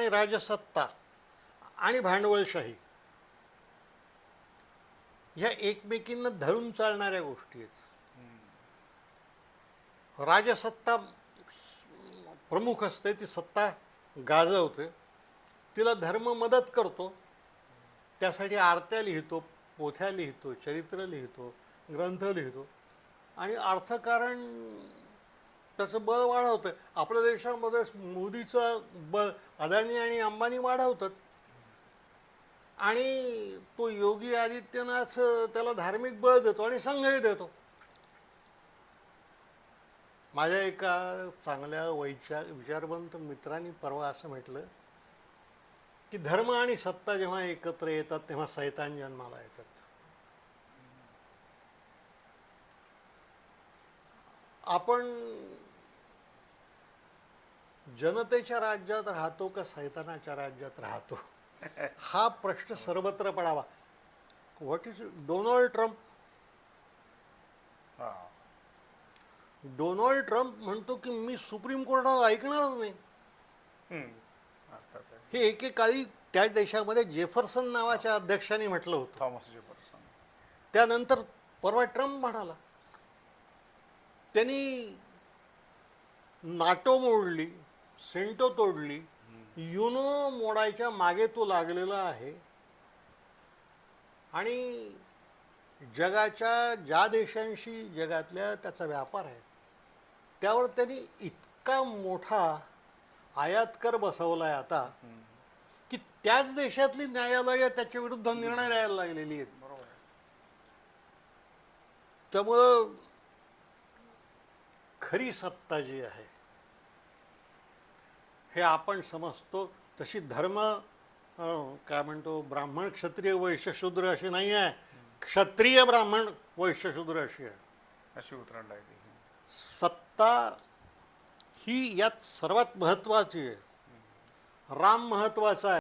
आणि राजसत्ता आणि भांडवलशाही ह्या एकमेकींना धरून चालणाऱ्या गोष्टी आहेत. राजसत्ता प्रमुख असते, ती सत्ता गाजवते, तिला धर्म मदत करतो, त्यासाठी आरत्या लिहितो, पोथ्या लिहितो, चरित्र लिहितो, ग्रंथ लिहितो आणि अर्थकारण त्याचं बळ वाढवतं. आपल्या देशामध्ये मोदीचं बळ अदानी आणि अंबानी वाढवतात आणि तो योगी आदित्यनाथ त्याला धार्मिक बळ देतो आणि संघही देतो. माझ्या एका चांगल्या विचारवंत मित्रांनी परवा असं म्हटलं की धर्म आणि सत्ता जेव्हा एकत्र येतात तेव्हा सैतान जन्माला येतात. आपण जनतेच्या राज्यात राहतो का सैतानाच्या राज्यात राहतो हा प्रश्न सर्वत्र पडावा. व्हॉट इज डोनाल्ड ट्रम्प म्हणतो की मी सुप्रीम कोर्टात ऐकणारच नाही. हे एकेकाळी त्या देशामध्ये जेफरसन नावाच्या अध्यक्षांनी म्हटलं होतं, थॉमस जेफरसन. त्यानंतर परवा ट्रम्प म्हणाला. त्यांनी नाटो मोडली, सेंटो तोडली, युनो मोडायच्या मागे तो लागलेला आहे आणि जगाच्या ज्या देशांशी जगातल्या त्याचा व्यापार आहे त्यावर त्यांनी इतका मोठा आयात कर बसवलाय आता की त्याच देशातली न्यायालयं त्याच्या विरुद्ध निर्णय द्यायला लागलेली आहेत. बरोबर. त्यामुळं खरी सत्ता जी आहे हे आपण समजतो तशी धर्म काय म्हणतो ब्राह्मण क्षत्रिय वैश्य शूद्र अशी नाही आहे, क्षत्रिय ब्राह्मण वैश्य शूद्र अशी आहे. अशी उतरंड आहे ती. सत्ता ही यात सर्वात महत्त्वाची आहे. राम महत्त्वाचा आहे.